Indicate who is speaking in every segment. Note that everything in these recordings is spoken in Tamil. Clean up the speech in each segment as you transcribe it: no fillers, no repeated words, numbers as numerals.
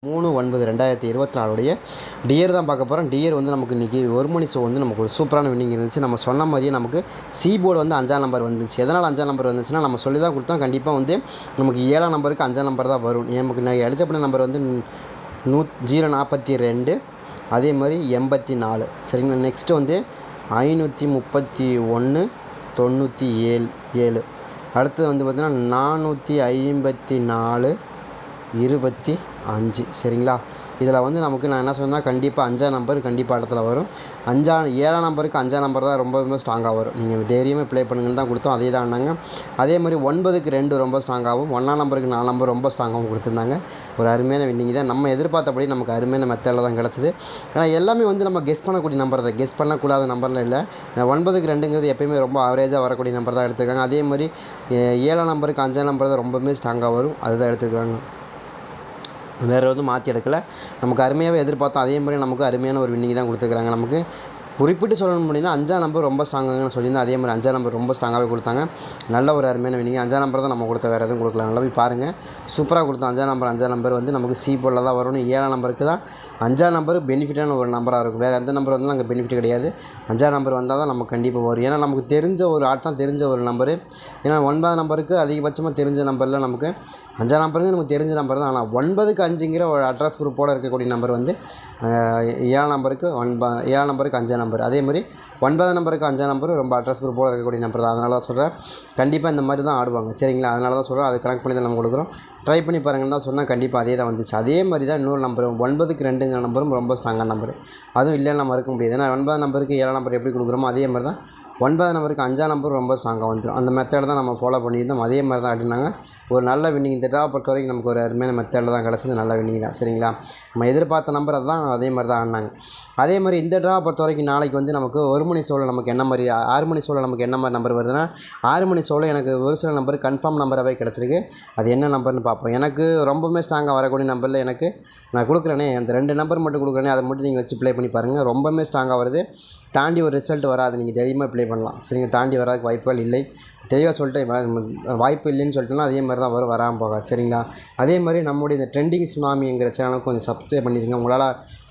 Speaker 1: 3/9/2024 டியர் தான் பார்க்க போகிறோம். டியர் வந்து நமக்கு இன்றைக்கி ஒரு மணி ஷோ வந்து நமக்கு ஒரு சூப்பரான வின்னிங் இருந்துச்சு. நம்ம சொன்ன மாதிரியே நமக்கு சி போர்டு வந்து 5ஆம் நம்பர் வந்துச்சு. எதனால் 5ஆம் நம்பர் வந்துச்சுன்னா நம்ம சொல்லி தான் கொடுத்தோம். கண்டிப்பாக வந்து நமக்கு 7ஆம் நம்பருக்கு 5ஆம் நம்பர் தான் வரும். நமக்கு நான் அடிச்சப்பட்ட நம்பர் வந்து 042 அதே மாதிரி 84 சரிங்களா. நெக்ஸ்ட்டு வந்து 531 97 அடுத்தது வந்து பார்த்திங்கன்னா 454 25 சரிங்களா. இதில் வந்து நமக்கு நான் என்ன சொன்னால் கண்டிப்பாக 5ஆம் நம்பர் கண்டிப்பாக இடத்துல வரும். 7ஆம் நம்பருக்கு 5ஆம் நம்பர் தான் ரொம்ப ஸ்ட்ராங்காக வரும். நீங்கள் தைரியமாக ப்ளே பண்ணுங்கன்னு தான் கொடுத்தோம். அதே தான் ஆனாங்க. அதே மாதிரி 9க்கு 2 ரொம்ப ஸ்ட்ராங்காகவும் 1ஆம் நம்பருக்கு 4 நம்பர் ரொம்ப ஸ்ட்ராங்காகவும் கொடுத்துருந்தாங்க. ஒரு அருமையான வின்னிங் தான். நம்ம எதிர்பார்த்தபடி நமக்கு அருமையான மெத்தடில் தான் கிடச்சிது. ஏன்னா எல்லாமே வந்து நம்ம கெஸ் பண்ணக்கூடிய நம்பர் தான், கெஸ் பண்ணக்கூடாத நம்பரில் இல்லை. 9க்கு 2ங்கிறது எப்போயுமே ரொம்ப ஆவரேஜாக வரக்கூடிய நம்பர் தான் எடுத்துருக்காங்க. அதே மாதிரி 7ஆம் நம்பருக்கு 5ஆம் நம்பர் தான் ரொம்பவுமே ஸ்ட்ராங்காக வரும், அதுதான் எடுத்துருக்காங்க. வேறு எதுவும் மாற்றி எடுக்கலை. நமக்கு அருமையாகவே எதிர்பார்த்தோம். அதே மாதிரி நமக்கு அருமையான ஒரு வின்னிங் தான் கொடுத்துருக்குறாங்க. நமக்கு குறிப்பிட்டு சொல்லணும் அப்படின்னா 5ஆம் நம்பர் ரொம்ப ஸ்ட்ராங்காகன்னு சொல்லியிருந்தேன். அதே மாதிரி 5ஆம் நம்பர் ரொம்ப ஸ்ட்ராங்காகவே கொடுத்தாங்க. நல்ல ஒரு அருமையான வின்னிங். 5ஆம் நம்பர் தான் நம்ம கொடுத்த, வேறு எதுவும் கொடுக்கல. நல்லா போய் பாருங்கள், சூப்பராக கொடுத்தோம். 5ஆம் நம்பர் வந்து நமக்கு சி போர்டில் தான் வரணும். 7ஆம் நம்பருக்கு தான் 5ஆம் நம்பர் பெனிஃபிட்டான ஒரு நம்பராக இருக்கும். வேறு எந்த நம்பர் வந்தாலும் அங்கே பெனிஃபிட் கிடையாது. 5ஆம் நம்பர் வந்தால் தான் நமக்கு கண்டிப்பாக வரும். ஏன்னா நமக்கு தெரிஞ்ச ஒரு ஆட்டம், தெரிஞ்ச ஒரு நம்பரு. ஏன்னா 9ஆம் நம்பருக்கு அதிகபட்சமாக தெரிஞ்ச நம்பரில் நமக்கு 5ஆம் நம்பருக்கு நமக்கு தெரிஞ்ச நம்பர் தான். ஆனால் 9க்கு 5ங்கிற ஒரு அட்ரஸ் குரூப்போடு இருக்கக்கூடிய நம்பர் வந்து 7ஆம் நம்பருக்கு 7ஆம் நம்பருக்கு 5ஆம் நம்பர். அதே மாதிரி 9ஆம் நம்பருக்கு 5ஆம் நம்பர் ரொம்ப அட்ரஸ் குரூப்போடு இருக்கக்கூடிய நம்பர் தான். அதனால தான் சொல்கிறேன், கண்டிப்பாக இந்த மாதிரி தான் ஆடுவாங்க சரிங்களா. அதனால தான் சொல்கிறேன், அது கனெக்ட் பண்ணி தான் நம்ம கொடுக்குறோம். ட்ரை பண்ணி பாருங்கன்னு தான் சொன்னால் கண்டிப்பாக அதே தான் வந்துச்சு. அதே மாதிரி தான் இன்னொரு நம்பர் 9க்கு 2ங்கிற நம்பரும் ரொம்ப ஸ்ட்ராங்கான நம்பர். அதுவும் இல்லைன்னு நம்ம இருக்க முடியாது. ஏன்னா 9ஆம் நம்பருக்கு 7ஆம் நம்பர் எப்படி கொடுக்குறோமோ அதே மாதிரி தான் 9ஆம் நம்பருக்கு 5ஆம் நம்பர் ரொம்ப ஸ்ட்ராங்காக வந்துடும். அந்த மெத்தட் தான் நம்ம ஃபாலோ பண்ணியிருந்தோம். அதே மாதிரி தான் ஆடினாங்க. ஒரு நல்ல வின்னிங். இந்த ட்ரா பொறுத்த வரைக்கும் நமக்கு ஒரு அருமையான மெத்தடில் தான் கிடச்சது. நல்ல வின்னிங் தான் சரிங்களா. நம்ம எதிர்பார்த்த நம்பர் அதுதான், அதே மாதிரி தான் ஆடினாங்க. அதே மாதிரி இந்த ட்ரா பொறுத்த வரைக்கும் நாளைக்கு வந்து நமக்கு 1 மணி ஷோவில் நமக்கு என்ன மாதிரி 6 மணி ஷோவில் நமக்கு என்ன மாதிரி நம்பர் வருதுன்னா, 6 மணி ஷோவில் எனக்கு ஒரு சில நம்பர் கன்ஃபார்ம் நம்பராகவே கிடச்சிருக்கு. அது என்ன நம்பர்னு பார்ப்போம். எனக்கு ரொம்பவுமே ஸ்ட்ராங்காக வரக்கூடிய நம்பரில் எனக்கு நான் கொடுக்குறேனே, அந்த 2 நம்பர் மட்டும் கொடுக்குறேனே, அதை மட்டும் நீங்கள் வச்சு ப்ளே பண்ணி பாருங்கள். ரொம்பவுமே ஸ்ட்ராங்காக வருது. தாண்டி ஒரு ரிசல்ட் வராது. நீங்கள் தைரியமாக ப்ளே பண்ணலாம் சரிங்க. தாண்டி வராதுக்கு வாய்ப்புகள் இல்லை. தெளிவாக சொல்லிட்டு வாய்ப்பு இல்லைன்னு சொல்லிட்டோம்னா அதே மாதிரி தான் வரும், வராமல் போகாது சரிங்களா. அதே மாதிரி நம்முடைய இந்த ட்ரெண்டிங் சுனாமிங்கிற சேனலுக்கு கொஞ்சம் சப்ஸ்கிரைப் பண்ணிடுங்க. உங்களால்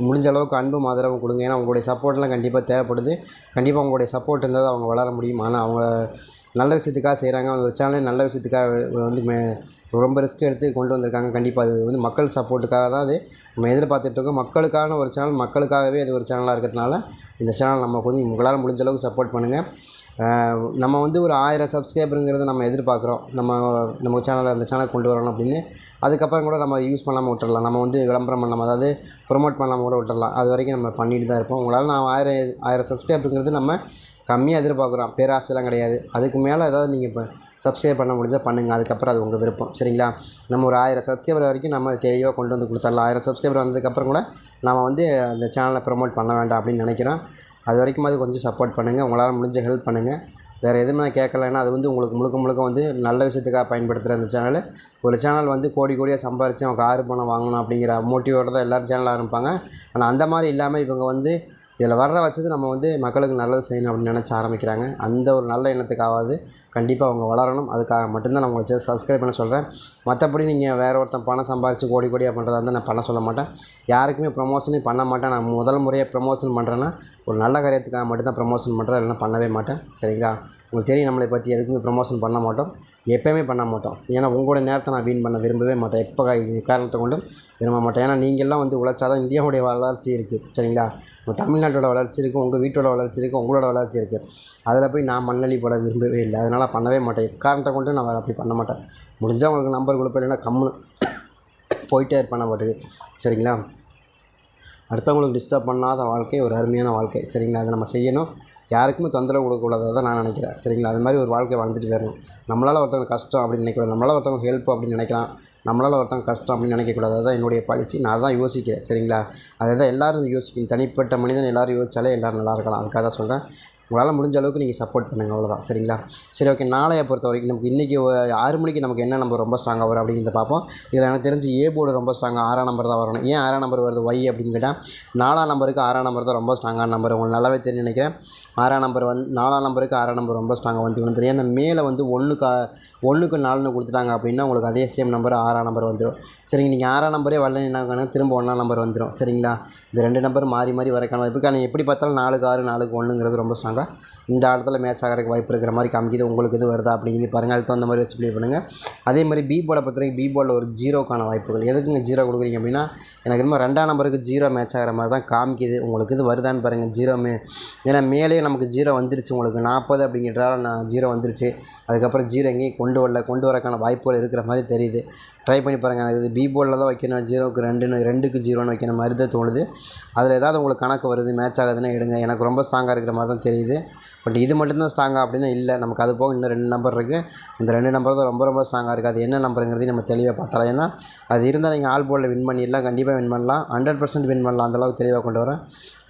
Speaker 1: முடிஞ்ச அளவுக்கு அன்பும் ஆதரவும் கொடுங்க. ஏன்னா உங்களுடைய சப்போர்ட்லாம் கண்டிப்பாக தேவைப்படுது. கண்டிப்பாக உங்களுடைய சப்போர்ட் இருந்தால் தான் அவங்க வளர முடியும். ஆனால் அவங்க நல்ல விஷயத்துக்காக செய்கிறாங்க. ஒரு சேனல் நல்ல விஷயத்துக்காக வந்து ரொம்ப ரிஸ்க் எடுத்து கொண்டு வந்திருக்காங்க. கண்டிப்பாக அது வந்து மக்கள் சப்போர்ட்டுக்காக தான் அது நம்ம எதிர்பார்த்துட்ருக்கோம். மக்களுக்கான ஒரு சேனல், மக்களுக்காகவே அது ஒரு சேனலாக இருக்கிறதுனால இந்த சேனல் நம்ம கொஞ்சம் உங்களால் முடிஞ்ச அளவுக்கு சப்போர்ட் பண்ணுங்கள். நம்ம வந்து ஒரு 1000 சப்ஸ்கிரைபருங்கிறத நம்ம எதிர்பார்க்குறோம். நம்ம சேனலை அந்த சேனல் கொண்டு வரணும் அப்படின்னு. அதுக்கப்புறம் கூட நம்ம யூஸ் பண்ணாமல் விட்டுறலாம். நம்ம வந்து விளம்பரம் பண்ணாமல், அதாவது ப்ரொமோட் பண்ணாமல் கூட விட்டுறலாம். அது வரைக்கும் நம்ம பண்ணிட்டு தான் இருப்போம். உங்களால் நான் 1000 சப்ஸ்கிரைபருங்கிறது நம்ம கம்மியாக எதிர்பார்க்குறோம். பேராசைலாம் கிடையாது. அதுக்கு மேலே ஏதாவது நீங்கள் இப்போ சப்ஸ்கிரைப் பண்ண முடிஞ்சால் பண்ணுங்கள். அதுக்கப்புறம் அது உங்கள் விருப்பம் சரிங்களா. நம்ம ஒரு 1000 சப்ஸ்கிரைபர் வரைக்கும் நம்ம தெளிவாக கொண்டு வந்து கொடுத்துடலாம். 1000 சப்ஸ்கிரைபர் வந்ததுக்கப்புறம் கூட நம்ம வந்து அந்த சேனலை ப்ரொமோட் பண்ண வேண்டாம் அப்படின்னு நினைக்கிறோம். அது வரைக்கும் அது கொஞ்சம் சப்போர்ட் பண்ணுங்கள். உங்களால் முடிஞ்ச ஹெல்ப் பண்ணுங்கள். வேறு எதுவுமே நான் கேட்கலைன்னா அது வந்து உங்களுக்கு முழுக்க வந்து நல்ல விஷயத்துக்காக பயன்படுத்துகிற அந்த சேனல். ஒரு சேனல் வந்து கோடியாக சம்பாரித்து அவங்க காரு பணம் வாங்கணும் அப்படிங்கிற மோட்டிவோடு தான் எல்லோரும் சேனல் ஆரம்பிப்பாங்க. ஆனால் அந்த மாதிரி இல்லாமல் இவங்க வந்து இதில் வர்ற வச்சது நம்ம வந்து மக்களுக்கு நல்லது செய்யணும் அப்படின்னு நினச்சி ஆரம்பிக்கிறாங்க. அந்த ஒரு நல்ல எண்ணத்துக்காவது கண்டிப்பாக அவங்க வளரணும். அதுக்காக மட்டும்தான் நான் உங்களை சப்ஸ்கிரைப் பண்ண சொல்கிறேன். மற்றபடி நீங்கள் வேறு ஒருத்தன் பணம் சம்பாரித்து கோடியாக பண்ணுறதா இருந்தால் நான் பண்ண சொல்ல மாட்டேன். யாருக்குமே ப்ரொமோஷனே பண்ண மாட்டேன். நான் முதல் முறையாக ப்ரொமோஷன் பண்ணுறேன்னா ஒரு நல்ல காரியத்துக்காக மட்டும்தான் ப்ரொமோஷன் பண்ணுறேன், இல்லைன்னா பண்ணவே மாட்டேன் சரிங்களா. உங்களுக்கு தெரியும், நம்மளை பற்றி எதுக்குமே ப்ரொமோஷன் பண்ண மாட்டோம், எப்போயுமே பண்ண மாட்டோம். ஏன்னா உங்களோட நேரத்தை நான் வீண் பண்ண விரும்பவே மாட்டேன். எப்போ காரணத்தை கொண்டும் விரும்ப மாட்டேன். ஏன்னா நீங்கள்லாம் வந்து உழைச்சா தான் இந்தியாவுடைய வளர்ச்சி இருக்குது சரிங்களா. உங்கள் தமிழ்நாட்டோட வளர்ச்சி இருக்குது, உங்கள் வீட்டோட வளர்ச்சி இருக்குது, உங்களோட வளர்ச்சி இருக்குது. அதில் போய் நான் மண்ணள்ளி போட விரும்பவே இல்லை. அதனால் பண்ணவே மாட்டேன். காரணத்தை கொண்டு நான் அப்படி பண்ண மாட்டேன். முடிஞ்சால் உங்களுக்கு நம்பர் கொடுப்பேன், இல்லைன்னா கம்முன்னு போயிட்டே இருப்பேன் நான் பாட்டுக்கு சரிங்களா. அடுத்தவங்களுக்கு டிஸ்டர்ப் பண்ணாத வாழ்க்கை ஒரு அருமையான வாழ்க்கை சரிங்களா. அதை நம்ம செய்யணும். யாருக்குமே தொந்தரவு கொடுக்கக்கூடாது தான் நான் நினைக்கிறேன் சரிங்களா. அது மாதிரி ஒரு வாழ்க்கை வாழ்ந்துட்டு வரணும். நம்மளால் ஒருத்தவங்க கஷ்டம் அப்படின்னு நினைக்கக்கூடாது, நம்மளால் ஒருத்தவங்க ஹெல்ப் அப்படின்னு நினைக்கலாம். நம்மளால் ஒருத்தவங்க கஷ்டம் அப்படின்னு நினைக்கக்கூடாது. அதுதான் என்னுடைய பாலிசி. நான் தான் யோசிக்கிறேன் சரிங்களா. அதை தான் எல்லோரும் யோசிக்கணும். தனிப்பட்ட மனிதன் எல்லோரும் யோசித்தாலே எல்லோரும் நல்லா இருக்கலாம். அதுக்காக தான் சொல்கிறேன். உங்களால் முடிஞ்ச அளவுக்கு நீங்கள் சப்போர்ட் பண்ணுங்கள், அவ்வளோதான். சரிங்களா? சரி, ஓகே. நாளைய பொறுத்த வரைக்கும் நமக்கு இன்றைக்கி 6 மணிக்கு நமக்கு என்ன நம்பர் ரொம்ப ஸ்ட்ராங்காக வரும் அப்படிங்கிறத பார்ப்போம். இதில் எனக்கு தெரிஞ்சு ஏ போர்டு ரொம்ப ஸ்ட்ராங்காக 6ஆம் நம்பர் தான் வரணும். ஏன் 6ஆம் நம்பர் வருது ஒய் அப்படின்னு கேட்டால் 4ஆம் நம்பருக்கு 6ஆம் நம்பர் தான் ரொம்ப ஸ்ட்ராங்கான நம்பர். உங்களுக்கு நல்லாவே தெரியும் நினைக்கிறேன். 6ஆம் நம்பர் 4ஆம் நம்பருக்கு 6ஆம் நம்பர் ரொம்ப ஸ்ட்ராங்காக வந்துடும். ஏன்னா மேலே வந்து 1க்கு 4ன்னு கொடுத்துட்டாங்க அப்படின்னா உங்களுக்கு அதே சேம் நம்பர் 6ஆம் நம்பர் வந்துடும். சரிங்க, நீங்கள் 6ஆம் நம்பரே வரலன்னா திரும்ப 1ஆம் நம்பர் வந்துடும். சரிங்களா? இந்த 2 நம்பர் மாறி மாறி வரக்கான வாய்ப்பு. ஆனால் எப்படி பார்த்தாலும் 4க்கு 6 4க்கு 1ங்கிறது ரொம்ப ஸ்ட்ராங்காக இந்த இடத்துல மேட்ச் ஆகிறதுக்கு வாய்ப்பு இருக்கிற மாதிரி காமிக்குது. உங்களுக்கு இது வருதா அப்படிங்கிறது பாருங்கள். அதுக்கு தகுந்த மாதிரி வச்சு ப்ளே பண்ணுங்கள். அதே மாதிரி பி போர்டை பொறுத்த வரைக்கும் பி போர்டில் ஒரு 0க்கான வாய்ப்புகள். எதுக்குங்க 0 கொடுக்குறீங்க அப்படின்னா எனக்கு இன்னும் 2ஆம் நம்பருக்கு 0 மேட்ச் ஆகிற மாதிரி தான் காமிக்குது. உங்களுக்கு இது வருதான்னு பாருங்கள். 0 ஏன்னா மேலேயே நமக்கு 0 வந்துருச்சு. உங்களுக்கு 40 அப்படிங்கிறதால 0 வந்துருச்சு. அதுக்கப்புறம் 0 எங்கேயும் கொண்டு வரக்கான வாய்ப்புகள் இருக்கிற மாதிரி தெரியுது. ட்ரை பண்ணி பாருங்கள். எனக்கு இது பி போர்டில் தான் வைக்கணும். 0க்கு 2க்கு 0ன்னு வைக்கிற மாதிரி தான் தோணுது. அதில் ஏதாவது உங்களுக்கு கணக்கு வருது மேட்ச் ஆகுதுன்னா எடுங்க. எனக்கு ரொம்ப ஸ்ட்ராங்காக இருக்கிற மாதிரி தான் தெரியுது. பட் இது மட்டும்தான் ஸ்ட்ராங்காக அப்படின்னா இல்லை. நமக்கு அது போக இன்னும் 2 நம்பர் இருக்குது. இந்த 2 நம்பர் தான் ரொம்ப ரொம்ப ஸ்ட்ராங்காக இருக்குது. அது என்ன நம்பருங்கிறதையும் நம்ம தெளிவாக பார்த்தலாம். ஏன்னா அது இருந்தால் நீங்கள் ஆல் போர்டில் வின் பண்ணிடலாம். கண்டிப்பாக வின் பண்ணலாம். 100% வின் பண்ணலாம். அந்தளவுக்கு தெளிவாக கொண்டு வரேன்.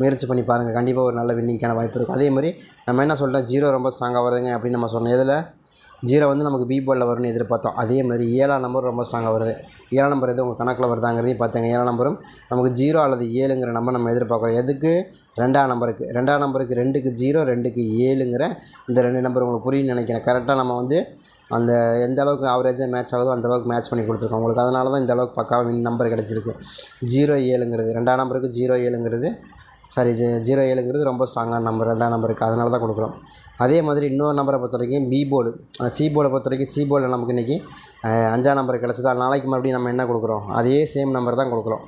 Speaker 1: முயற்சி பண்ணி பாருங்கள். கண்டிப்பாக ஒரு நல்ல வின்னிங்கான வாய்ப்பு இருக்கும். அதே மாதிரி நம்ம என்ன சொல்லிட்டோம், 0 ரொம்ப ஸ்ட்ராங்காக வருதுங்க அப்படின்னு நம்ம சொன்னோம். இதில் 0 வந்து நமக்கு பி போர்டில் வரும்னு எதிர்பார்த்தோம். அதே மாதிரி 7ஆம் நம்பர் ரொம்ப ஸ்ட்ராங்காக வருது. 7ஆம் நம்பர் எதுவும் உங்கள் கணக்கில் வருதாங்கிறதையும் பார்த்துங்க. 7ஆம் நம்பரும் நமக்கு 0 அல்லது 7ங்கிற நம்பர் நம்ம எதிர்பார்க்குறோம். எதுக்கு? 2ஆம் நம்பருக்கு 2க்கு 0 2க்கு 7ங்கிற இந்த 2 நம்பர் உங்களுக்கு புரியுன்னு நினைக்கிறேன். கரெக்டாக நம்ம வந்து அந்த எந்த அளவுக்கு ஆவரேஜாக மேட்ச் ஆகுதோ அந்தளவுக்கு மேட்ச் பண்ணி கொடுத்துருக்கோம் உங்களுக்கு. அதனால தான் இந்த அளவுக்கு பக்காவாக வின் நம்பர் கிடச்சிருக்கு. 0-7ங்கிறது 2ஆம் நம்பருக்கு 0-7ங்கிறது 0-7ங்கிறது ரொம்ப ஸ்ட்ராங்கான நம்பர் 2ஆம் நம்பருக்கு. அதனால தான் கொடுக்குறோம். அதே மாதிரி இன்னொரு நம்பரை பொறுத்த வரைக்கும் பி போர்டு சி போர்டை பொறுத்த வரைக்கும் சி போர்டில் நமக்கு இன்றைக்கி 5ஆம் நம்பர் கிடச்சதா. நாளைக்கு மறுபடியும் நம்ம என்ன கொடுக்குறோம், அதே சேம் நம்பர் தான் கொடுக்குறோம்.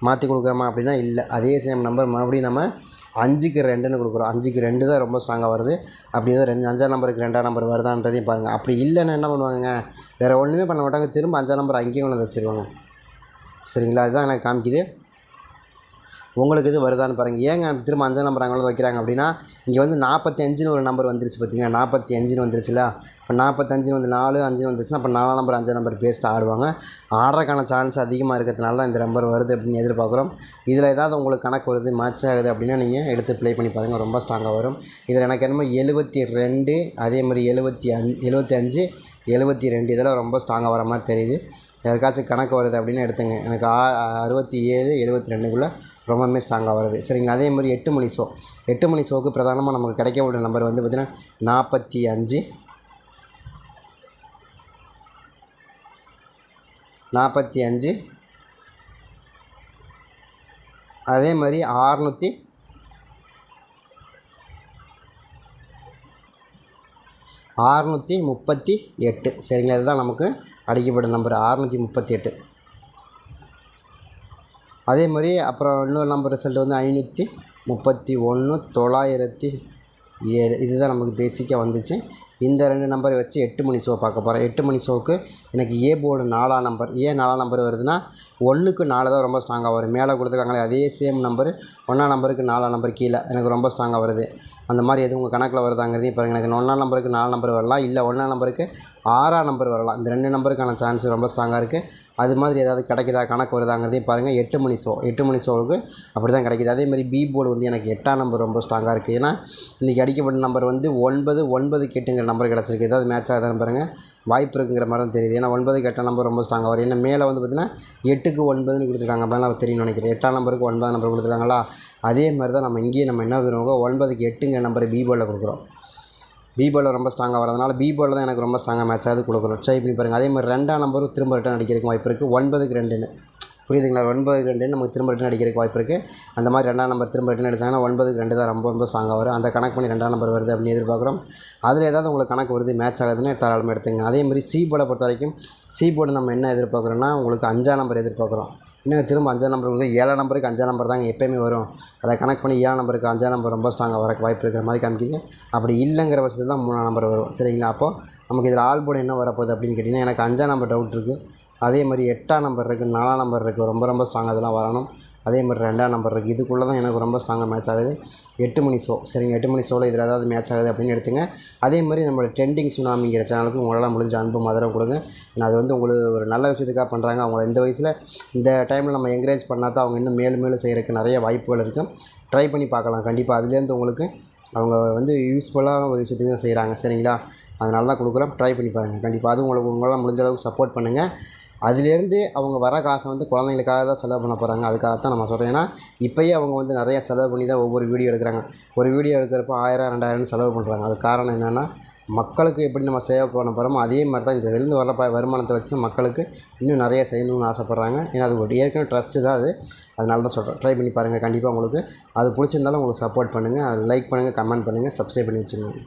Speaker 1: மாற்றி கொடுக்குறோமா அப்படின்னா இல்லை, அதே சேம் நம்பர் மறுபடியும் நம்ம 5க்கு 2ன்னு கொடுக்குறோம். 5க்கு 2 தான் ரொம்ப ஸ்ட்ராங்காக வருது. அப்படி தான் 5ஆம் நம்பருக்கு 2ஆம் நம்பர் வருதான்றதையும் பாருங்கள். அப்படி இல்லைன்னா என்ன பண்ணுவாங்க, வேறு ஒன்றுமே பண்ண மாட்டாங்க. திரும்ப 5ஆம் நம்பர் அங்கேயும் கொண்டு வந்து வச்சுருவாங்க. சரிங்களா? அதுதான் எனக்கு காமிக்குது. உங்களுக்கு இது வருதான்னு பாருங்கள். ஏங்க திரும்ப 5ஆம் நம்பர் அங்கே வைக்கிறாங்க அப்படின்னா இங்கே வந்து 45ன்னு ஒரு நம்பர் வந்துருச்சு பார்த்தீங்கன்னா, 45ன்னு வந்துருச்சுல. இப்போ 45ன்னு வந்து 4 5ன்னு வந்துருச்சுன்னா அப்போ 4ஆம் நம்பர் 5ஆம் நம்பர் பேஸ்ட்டு ஆடுவாங்க. ஆடுறதுக்கான சான்ஸ் அதிகமாக இருக்கிறதுனால தான் இந்த நம்பர் வருது அப்படின்னு எதிர்பார்க்குறோம். இதில் ஏதாவது உங்களுக்கு கணக்கு வருது மேட்ச் ஆகுது அப்படின்னா நீங்கள் எடுத்து ப்ளே பண்ணி பாருங்கள். ரொம்ப ஸ்ட்ராங்காக வரும். இதில் எனக்கு என்னமோ 72 அதே மாதிரி 75 72 இதெல்லாம் ரொம்ப ஸ்ட்ராங்காக வர மாதிரி தெரியுது. யாருக்காச்சும் கணக்கு வருது அப்படின்னு எடுத்துங்க. எனக்கு 67 72க்குள்ளே ரொம்பவுமே ஸ்ட்ராங்காக வருது. சரிங்களா? அதே மாதிரி 8 மணி ஷோவுக்கு பிரதானமாக நமக்கு கிடைக்கக்கூடிய நம்பர் வந்து பார்த்திங்கன்னா 45 அதே மாதிரி 638. சரிங்களா? இதுதான் நமக்கு அடிக்கப்பட்ட நம்பர் 638. அதே மாதிரி அப்புறம் இன்னொரு நம்பர் ரிசல்ட் வந்து 531 907. இதுதான் நமக்கு பேசிக்காக வந்துச்சு. இந்த 2 நம்பரை வச்சு 8 மணி ஷோ பார்க்க போகிறேன். 8 மணி ஷோவுக்கு எனக்கு ஏ போர்டு 4ஆம் நம்பர். ஏன் 4ஆம் நம்பர் வருதுன்னா 1க்கு 4 தான் ரொம்ப ஸ்ட்ராங்காக வரும். மேலே கொடுத்துருக்காங்களே அதே சேம் நம்பர் 1ஆம் நம்பருக்கு 4ஆம் நம்பர் கீழே எனக்கு ரொம்ப ஸ்ட்ராங்காக வருது. அந்த மாதிரி எதுவும் உங்கள் கணக்கில் வருதாங்கிறதையும் பாருங்கள். எனக்கு 1ஆம் நம்பருக்கு 4 நம்பர் வரலாம், இல்லை 1ஆம் நம்பருக்கு 6ஆம் நம்பர் வரலாம். இந்த 2 நம்பருக்கான சான்ஸ் ரொம்ப ஸ்ட்ராங்காக இருக்குது. அது மாதிரி ஏதாவது கிடைக்குதா, கணக்கு வருதாங்கிறதையும் பாருங்கள். 8 மணி ஷோவுக்கு அப்படி தான் கிடைக்கிது. அதே மாதிரி பி போர்டு வந்து எனக்கு 8ஆம் நம்பர் ரொம்ப ஸ்ட்ராங்காக இருக்குது. ஏன்னா இன்றைக்கி அடிக்கப்பட்ட நம்பர் வந்து 9க்கு 8ங்கிற நம்பர் கிடச்சிருக்கு. ஏதாவது மேட்ச் ஆகுதான்னு பாருங்கள். வாய்ப்பு இருக்குங்கிற மாதிரி தான் தெரியுது. ஏன்னா 9க்கு 8ஆம் நம்பர் ரொம்ப ஸ்ட்ராங்காக வரும். ஏன்னா மேலே வந்து பார்த்திங்கன்னா 8க்கு 9ன்னு கொடுத்துருக்காங்க. அப்படிலாம் தெரியும்னு நினைக்கிறேன். 8ஆம் நம்பருக்கு 9ஆம் நம்பர் கொடுத்துருக்காங்களா. அதே மாதிரி தான் நம்ம இங்கேயும் நம்ம என்ன விரும்புகிறோம், 9க்கு 8ங்கிற நம்பரை பி போர்டில் கொடுக்குறோம். பி போர்டில் ரொம்ப ஸ்ட்ராங்காக வரதுனால பி போர்டில் தான் எனக்கு ரொம்ப ஸ்ட்ராங்காக மேட்ச் ஆகுது கொடுக்குறோம். ட்ரை பண்ணி பாருங்கள். அதே மாதிரி 2ஆம் நம்பரும் திரும்ப ரிட்டன் அடிக்கிறதுக்கு வாய்ப்பு இருக்குது. 9க்கு 2ன்னு புரியுதுங்களா? 9க்கு 2ன்னு நமக்கு திரும்ப ரிட்டன் அடிக்கிறதுக்கு வாய்ப்பு இருக்குது. அந்த மாதிரி 2ஆம் நம்பர் திரும்ப ரிட்டன் அடிச்சாங்கன்னா 9க்கு 2 தான் ரொம்ப ரொம்ப ஸ்ட்ராங்காக வரும். அந்த கணக்கு பண்ணி 2ஆம் நம்பர் வருது அப்படின்னு எதிர்பார்க்குறோம். அதில் ஏதாவது உங்களுக்கு கணக்கு வருது மேட்ச் ஆகுதுன்னு தாராளமாக எடுத்துங்க. அதே மாதிரி சி போர்டை பொறுத்த வரைக்கும் சி போர்டு நம்ம என்ன எதிர்பார்க்குறோன்னா உங்களுக்கு 5ஆம் நம்பர் எதிர்பார்க்குறோம். இன்னும் திரும்ப 5ஆம் நம்பர் கொடுத்து 7ஆம் நம்பருக்கு 5ஆம் நம்பர் தாங்க எப்போயுமே வரும். அதை கனெக்ட் பண்ணி 7ஆம் நம்பருக்கு 5ஆம் நம்பர் ரொம்ப ஸ்ட்ராங்காக வரக்கு வாய்ப்பு இருக்கிற மாதிரி காமிக்குது. அப்படி இல்லைங்கிற பட்சத்தில் தான் 3ஆம் நம்பர் வரும். சரிங்களா? அப்போது நமக்கு இதில் ஆல் போர்டு என்ன வரப்போகுது அப்படின்னு கேட்டிங்கன்னா எனக்கு 5ஆம் நம்பர் டவுட் இருக்குது. அதே மாதிரி 8ஆம் நம்பர் இருக்குது, 4ஆம் நம்பர் இருக்குது. ரொம்ப ரொம்ப ஸ்ட்ராங்காக அதெல்லாம் வரணும். அதே மாதிரி 2ஆம் நம்பர் இருக்குது. இதுக்குள்ளே தான் எனக்கு ரொம்ப ஸ்ட்ராங்காக மேட்ச் ஆகுது. 8 மணி ஷோ. சரிங்க, 8 மணி ஷோவில் இதில் ஏதாவது மேட்ச் ஆகுது அப்படின்னு எடுத்துங்க. அதே மாதிரி நம்மளோட ட்ரெண்டிங் சுனாமிங்கிற சேனலுக்கு உங்களால் முடிஞ்ச அன்பும் ஆதரவு கொடுங்க. ஏன்னா அது வந்து உங்களுக்கு ஒரு நல்ல விஷயத்துக்காக பண்ணுறாங்க. அவங்கள இந்த வயசில் இந்த டைமில் நம்ம என்கரேஜ் பண்ணால் தான் அவங்க இன்னும் மேலும் மேலும் செய்கிறதுக்கு நிறைய வாய்ப்புகள் இருக்குது. ட்ரை பண்ணி பார்க்கலாம். கண்டிப்பாக அதுலேருந்து உங்களுக்கு அவங்க வந்து யூஸ்ஃபுல்லான ஒரு விஷயத்துக்கு தான் செய்கிறாங்க. சரிங்களா? அதனால தான் கொடுக்குறோம். ட்ரை பண்ணி பாருங்கள் கண்டிப்பாக. அதுவும் உங்களுக்கு உங்களால் முடிஞ்ச அளவுக்கு சப்போர்ட் பண்ணுங்கள். அதுலேருந்து அவங்க வர காசை வந்து குழந்தைங்களுக்காக தான் செலவு பண்ண போகிறாங்க. அதுக்காக தான் நம்ம சொல்கிறோம். ஏன்னா இப்போயே அவங்க வந்து நிறையா செலவு பண்ணி தான் ஒவ்வொரு வீடியோ எடுக்கிறாங்க. ஒரு வீடியோ எடுக்கிறப்போ 1000 2000 செலவு பண்ணுறாங்க. அதுக்கு காரணம் என்னென்னா, மக்களுக்கு எப்படி நம்ம சேவை பண்ண போகிறோமோ அதே மாதிரி தான் இதுலேருந்து வர வருமானத்தை வச்சு மக்களுக்கு இன்னும் நிறைய செய்யணும்னு ஆசைப்பட்றாங்க. ஏன்னா அது ஒரு ஏற்கனவே ட்ரஸ்ட்டு தான் அது. அதனால தான் சொல்கிறேன். ட்ரை பண்ணி பாருங்கள் கண்டிப்பாக. உங்களுக்கு அது பிடிச்சிருந்தாலும் உங்களுக்கு சப்போர்ட் பண்ணுங்கள். அது லைக் பண்ணுங்கள், கமெண்ட் பண்ணுங்கள், சப்ஸ்கிரைப் பண்ணி வச்சுக்கோங்க.